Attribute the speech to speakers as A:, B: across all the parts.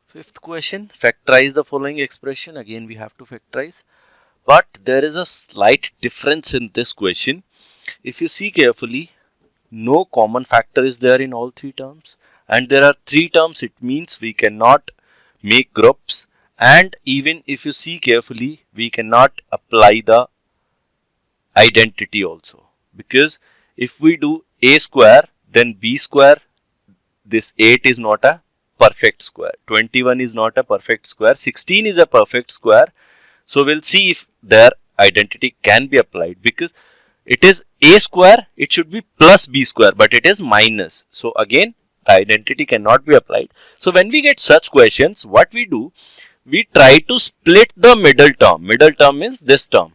A: Fifth question, factorize the following expression. Again, we have to factorize. But there is a slight difference in this question. If you see carefully, no common factor is there in all three terms. And there are three terms, it means we cannot make groups. And even if you see carefully, we cannot apply the identity also. Because if we do a square, then b square, this 8 is not a perfect square. 21 is not a perfect square. 16 is a perfect square. So we'll see if their identity can be applied, because it is a square, it should be plus b square, but it is minus. So again, the identity cannot be applied. So when we get such questions, what we do, we try to split the middle term. Middle term means this term,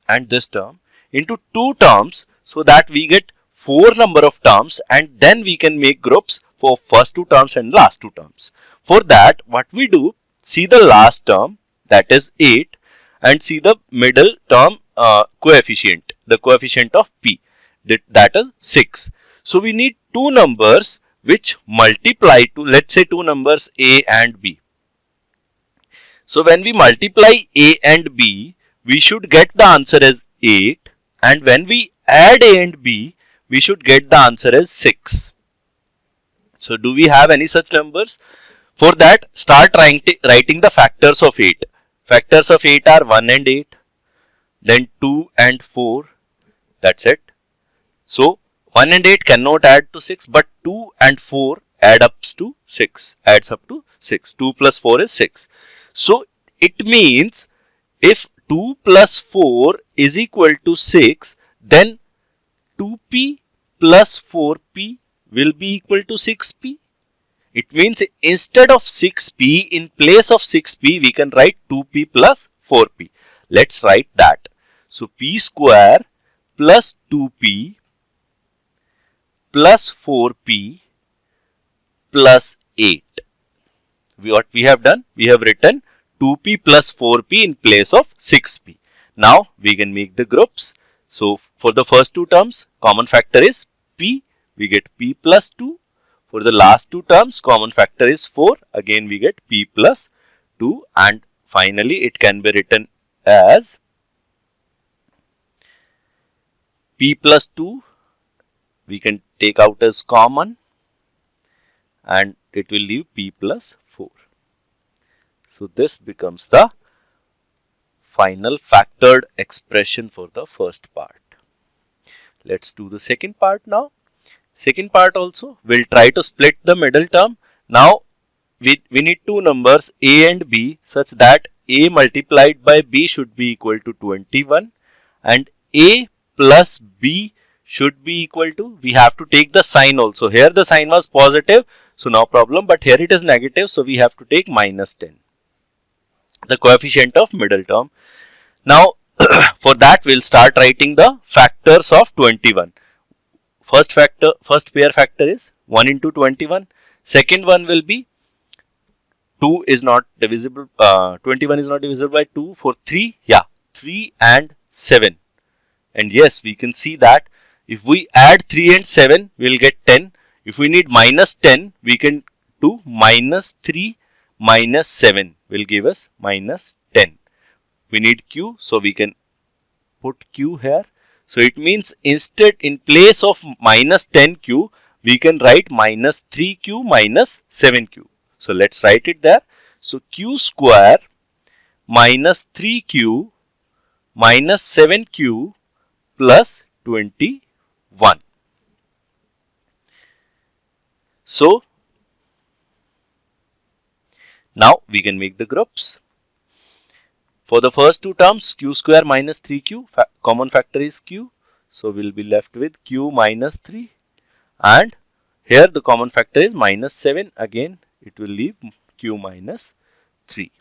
A: and this term into two terms, so that we get four number of terms, and then we can make groups for first two terms and last two terms. For that, what we do, see the last term, that is 8, and see the middle term coefficient, the coefficient of p, that is 6. So we need two numbers which multiply to, let's say, two numbers a and b. So when we multiply a and b, we should get the answer as 8, and when we add a and b, we should get the answer as 6. So do we have any such numbers? For that, start writing the factors of 8. Factors of 8 are 1 and 8, then 2 and 4, that's it. So 1 and 8 cannot add to 6, but 2 and 4 adds up to 6. 2 plus 4 is 6. So it means if 2 plus 4 is equal to 6, then 2p plus 4p will be equal to 6p. It means instead of 6p, in place of 6p, we can write 2p plus 4p. Let's write that. So p square plus 2p plus 4p plus 8. What we have done? We have written 2p plus 4p in place of 6p. Now we can make the groups. So for the first two terms, common factor is p. We get p plus 2. For the last two terms, common factor is 4. Again, we get p plus 2. And finally, it can be written as p plus 2. We can take out as common, and it will leave p plus 4. So this becomes the final factored expression for the first part. Let's do the second part now. Second part also, we'll try to split the middle term. Now, we need two numbers a and b such that a multiplied by b should be equal to 21, and a plus b should be equal to, we have to take the sign also. Here the sign was positive, so no problem, but here it is negative, so we have to take minus 10, the coefficient of middle term. Now, for that, we'll start writing the factors of 21. First pair factor is 1 into 21. Second one will be 2 is not divisible, 21 is not divisible by 2. For 3, 3 and 7. And yes, we can see that if we add 3 and 7, we'll get 10. If we need minus 10, we can do minus 3 minus 7 will give us minus 10. We need q, so we can put q here. So it means instead, in place of minus 10q, we can write minus 3q minus 7q. So let's write it there. So q square minus 3q minus 7q plus 21. So now we can make the groups. For the first two terms, q square minus 3q, common factor is q. So we'll be left with q minus 3. And here the common factor is minus 7. Again, it will leave q minus 3.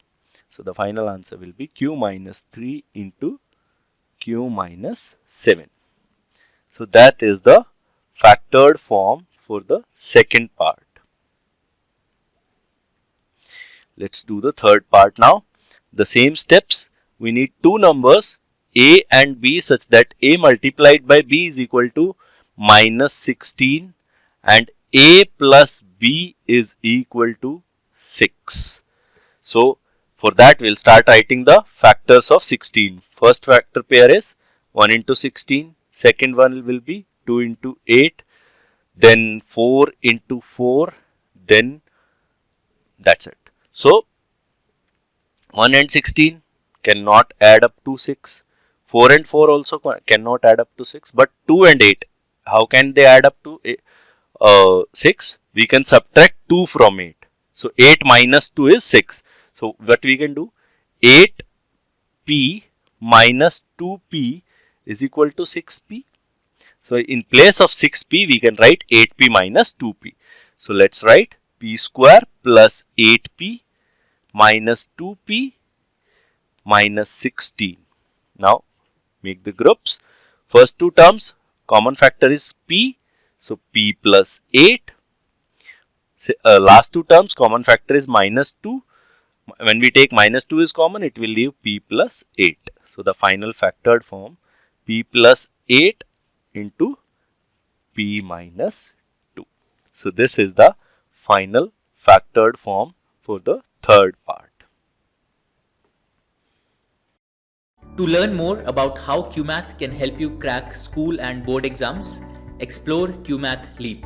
A: So the final answer will be q minus 3 into q minus 7. So that is the factored form for the second part. Let's do the third part now. The same steps, we need two numbers a and b such that a multiplied by b is equal to minus 16 and a plus b is equal to 6. So for that we'll start writing the factors of 16. First factor pair is 1 into 16. Second one will be 2 into 8. Then 4 into 4. Then that's it. So 1 and 16 cannot add up to 6. 4 and 4 also cannot add up to 6. But 2 and 8, how can they add up to 6? We can subtract 2 from 8. So 8 minus 2 is 6. So what we can do? 8p minus 2p is equal to 6p. So in place of 6p, we can write 8p minus 2p. So let's write p square plus 8p minus 2p minus 16. Now make the groups. First two terms, common factor is p. So p plus 8. Last two terms, common factor is minus 2. When we take minus 2 is common, it will leave p plus 8. So the final factored form, p plus 8 into p minus 2. So this is the final factored form for the third part.
B: To learn more about how Cuemath can help you crack school and board exams, explore Cuemath Leap,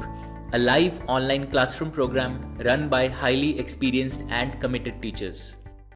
B: a live online classroom program run by highly experienced and committed teachers.